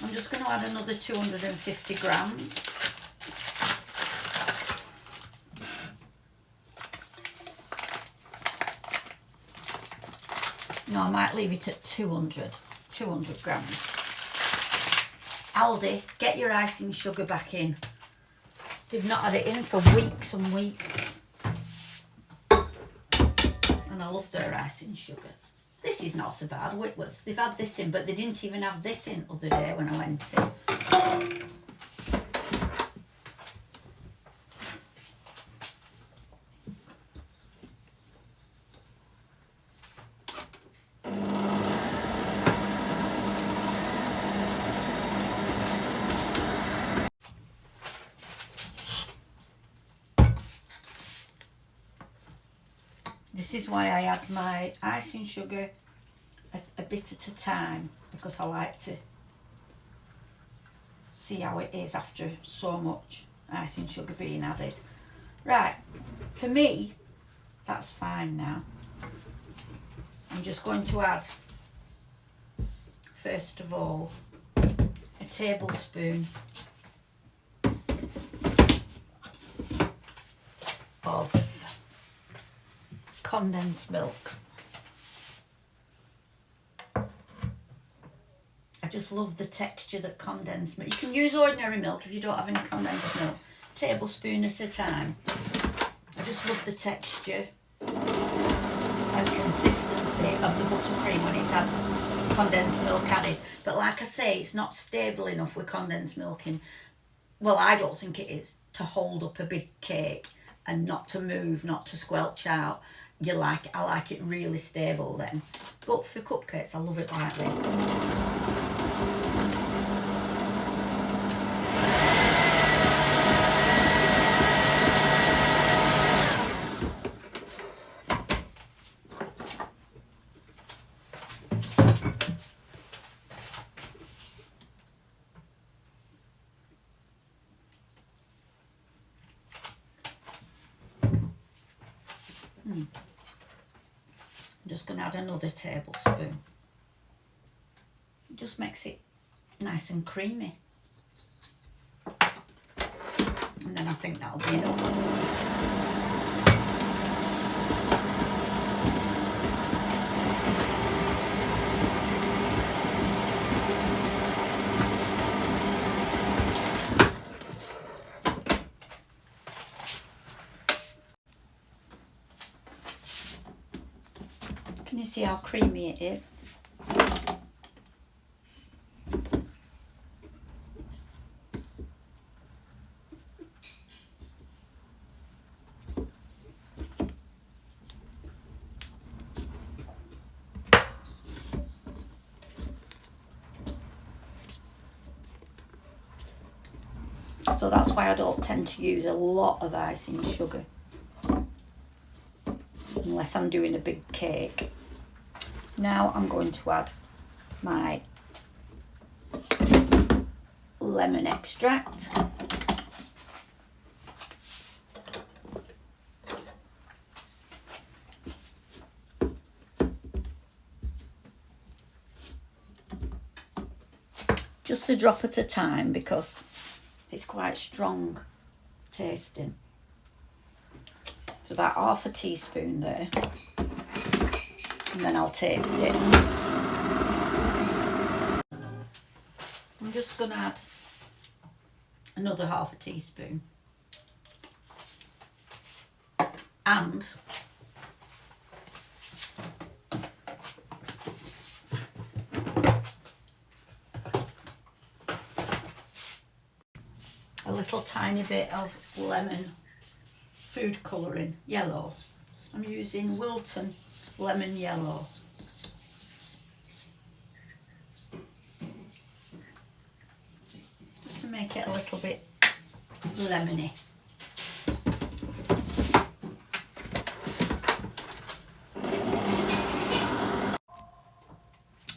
I'm just going to add another 250 grams. No, I might leave it at 200 grams. Aldi, get your icing sugar back in. They've not had it in for weeks and weeks. And I love their icing sugar. This is not so bad. Whitworth's, they've had this in, but they didn't even have this in the other day when I went in. This is why I add my icing sugar a bit at a time, because I like to see how it is after so much icing sugar being added. Right, for me, that's fine now. I'm just going to add, first of all, a tablespoon of condensed milk. I just love the texture that condensed milk. You can use ordinary milk if you don't have any condensed milk. Tablespoon at a time. I just love the texture and consistency of the buttercream when it's had condensed milk added. But like I say, it's not stable enough with condensed milk in. Well, I don't think it is, to hold up a big cake and not to move, not to squelch out. I like it really stable then. But for cupcakes, I love it like this. I'm just going to add another tablespoon. It just makes it nice and creamy. And then I think that'll be enough. Can you see how creamy it is? So that's why I don't tend to use a lot of icing sugar unless I'm doing a big cake. Now I'm going to add my lemon extract. Just a drop at a time because it's quite strong tasting. It's about half a teaspoon there. And then I'll taste it. I'm just going to add another half a teaspoon. And a little tiny bit of lemon food colouring, yellow. I'm using Wilton lemon yellow. Just to make it a little bit lemony.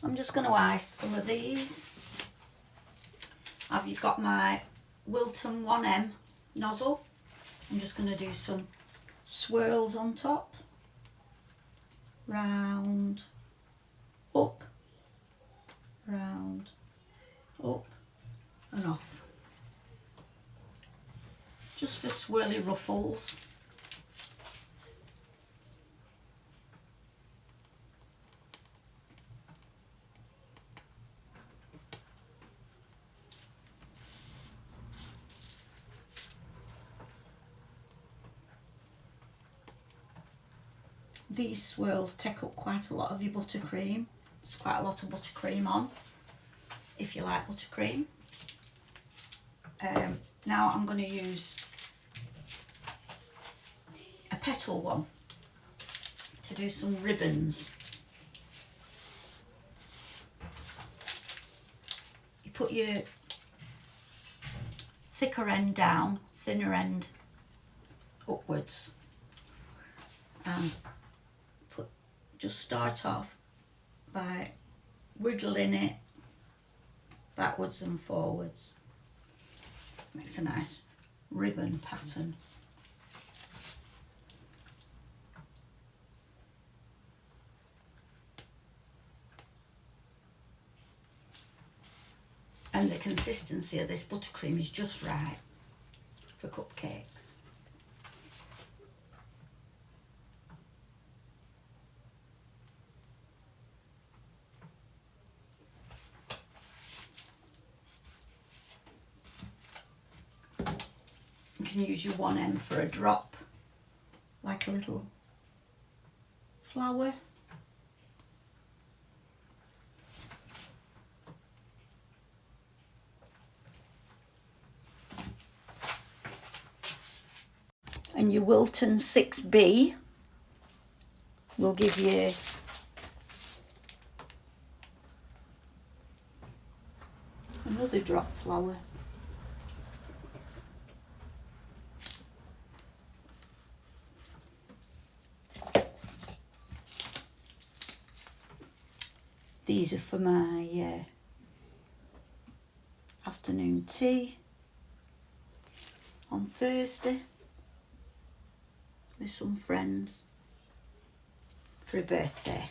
I'm just going to ice some of these. I've got my Wilton 1M nozzle. I'm just going to do some swirls on top. Round, up, round, up. swirly ruffles. These swirls take up quite a lot of your buttercream. There's quite a lot of buttercream on, if you like buttercream. Now I'm going to use a petal one to do some ribbons. You put your thicker end down, thinner end upwards, and just start off by wiggling it backwards and forwards. Makes a nice ribbon pattern. And the consistency of this buttercream is just right for cupcakes. You can use your 1M for a drop, like a little flower. And your Wilton 6B will give you another drop flower. These are for my afternoon tea on Thursday with some friends for a birthday.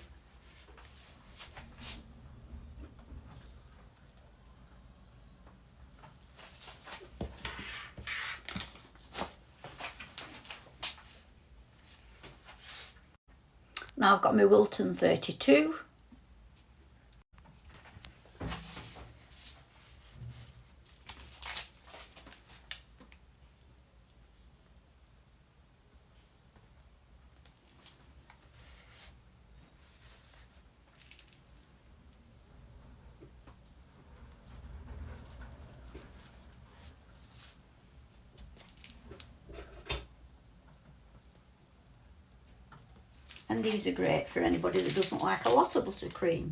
Now I've got my Wilton 32. And these are great for anybody that doesn't like a lot of buttercream.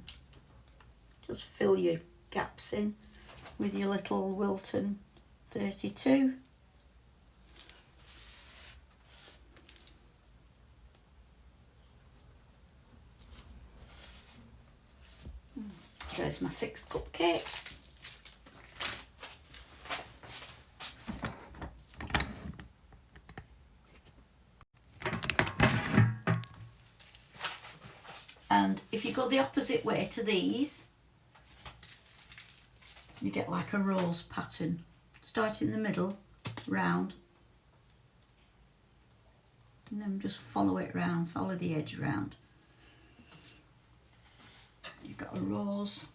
Just fill your gaps in with your little Wilton 32. There's my 6 cupcakes. And if you go the opposite way to these, you get like a rose pattern. Start in the middle, round, and then just follow it round, follow the edge round. You've got a rose.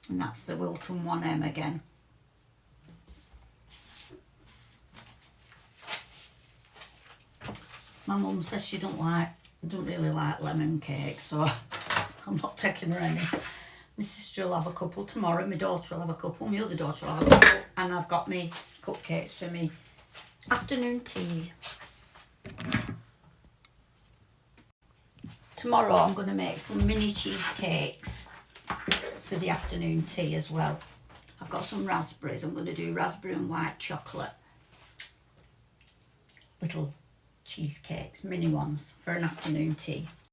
And that's the Wilton 1M again. My mum says she don't really like lemon cake, so I'm not taking her any. My sister will have a couple tomorrow, my daughter will have a couple, my other daughter will have a couple, and I've got me cupcakes for me afternoon tea. Tomorrow I'm going to make some mini cheesecakes for the afternoon tea as well. I've got some raspberries. I'm going to do raspberry and white chocolate. Little cheesecakes, mini ones for an afternoon tea.